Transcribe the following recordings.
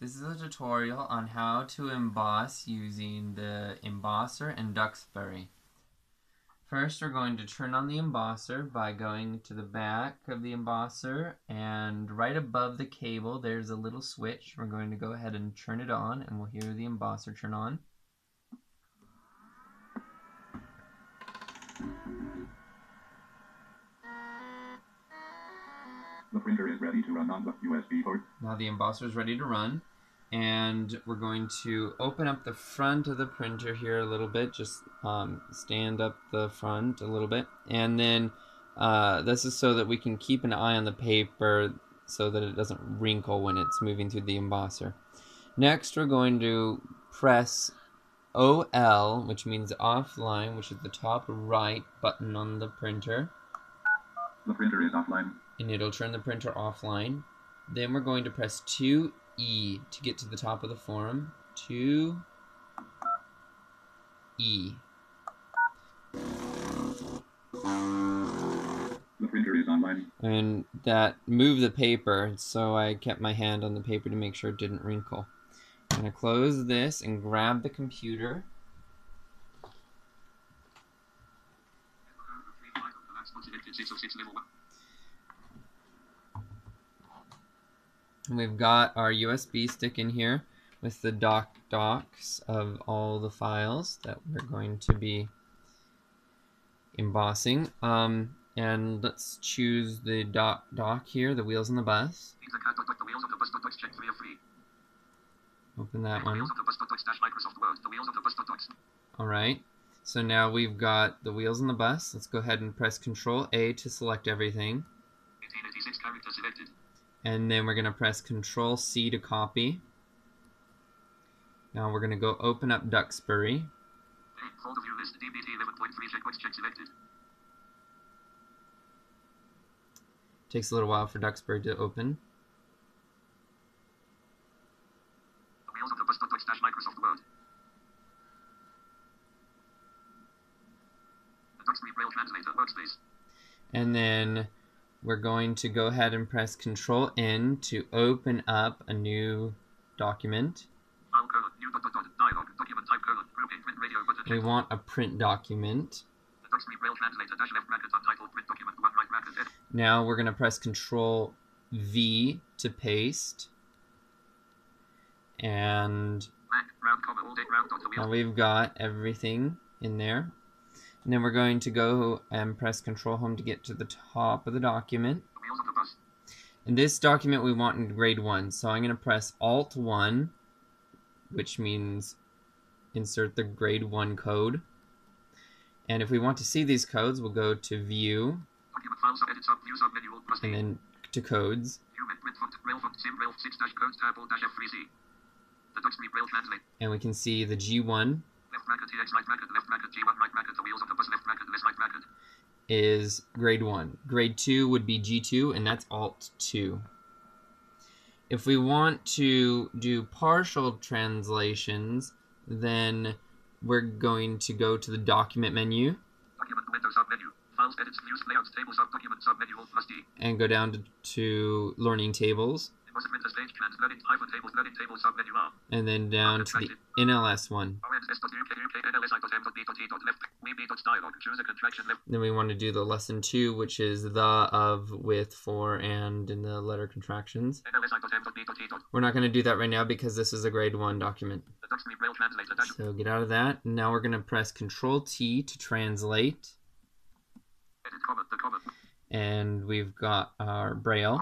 This is a tutorial on how to emboss using the embosser and Duxbury. First, we're going to turn on the embosser by going to the back of the embosser, and right above the cable there's a little switch. We're going to go ahead and turn it on, and we'll hear the embosser turn on. The printer is ready to run on the USB port. Now the embosser is ready to run, and we're going to open up the front of the printer here a little bit. Just stand up the front a little bit, and then this is so that we can keep an eye on the paper so that it doesn't wrinkle when it's moving through the embosser. Next, we're going to press OL, which means offline, which is the top right button on the printer. The printer is offline. And it'll turn the printer offline. Then we're going to press 2E to get to the top of the form. 2E. The printer is online. And that moved the paper, so I kept my hand on the paper to make sure it didn't wrinkle. I'm going to close this and grab the computer. And we've got our USB stick in here with the docs of all the files that we're going to be embossing. And let's choose the doc here, the wheels on the bus. Open that one. Alright, so now we've got the wheels on the bus. Let's go ahead and press ctrl+a to select everything. And then we're going to press ctrl+c to copy. Now we're going to go open up Duxbury. Folder view list, DBT 11.3 check selected. Takes a little while for Duxbury to open. The wheels of the bus Microsoft Word. The Duxbury Braille Translator workspace. And then we're going to go ahead and press ctrl+n to open up a new document. We want a print document. Now we're going to press ctrl+v to paste. And now we've got everything in there. And then we're going to go and press ctrl+home to get to the top of the document. In this document we want in grade 1, so I'm going to press alt+1, which means insert the grade 1 code. And if we want to see these codes, we'll go to View, and then to Codes. And we can see the G1 is grade 1. Grade 2 would be G2, and that's alt+2. If we want to do partial translations, then we're going to go to the document menu and go down to learning tables, and then down to the NLS one. Then we want to do the lesson 2, which is the, of, with, for, and in the letter contractions. We're not going to do that right now because this is a grade 1 document. So get out of that. Now we're going to press ctrl+t to translate. And we've got our Braille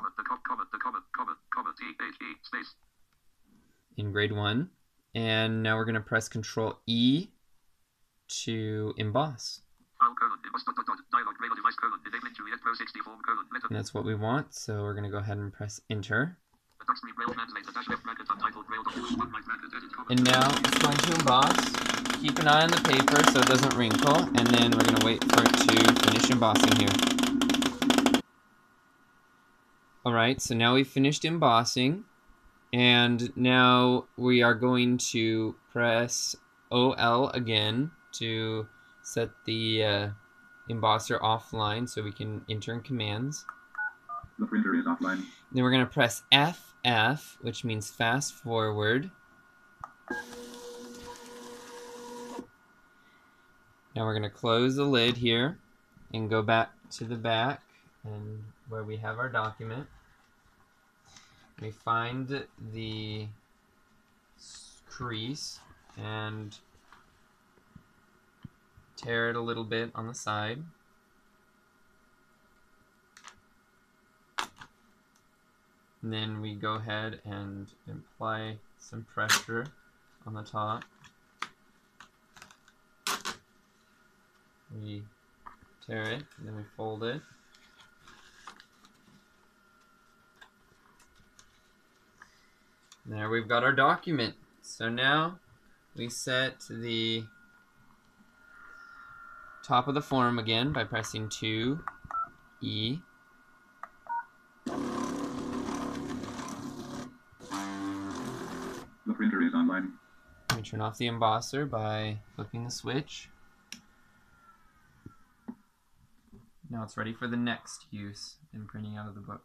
in grade 1. And now we're going to press ctrl+e to emboss. And that's what we want, so we're going to go ahead and press enter. And now it's going to emboss. Keep an eye on the paper so it doesn't wrinkle, and then we're going to wait for it to finish embossing here. Alright, so now we've finished embossing, and now we are going to press OL again to set the embosser offline so we can enter in commands. The printer is offline. Then we're going to press FF, which means fast forward. Now we're going to close the lid here and go back to the back and where we have our document. We find the crease and tear it a little bit on the side. And then we go ahead and apply some pressure on the top. We tear it, and then we fold it. And there we've got our document. So now we set the top of the form again by pressing 2E. The printer is online. We turn off the embosser by flipping the switch. Now it's ready for the next use in printing out of the book.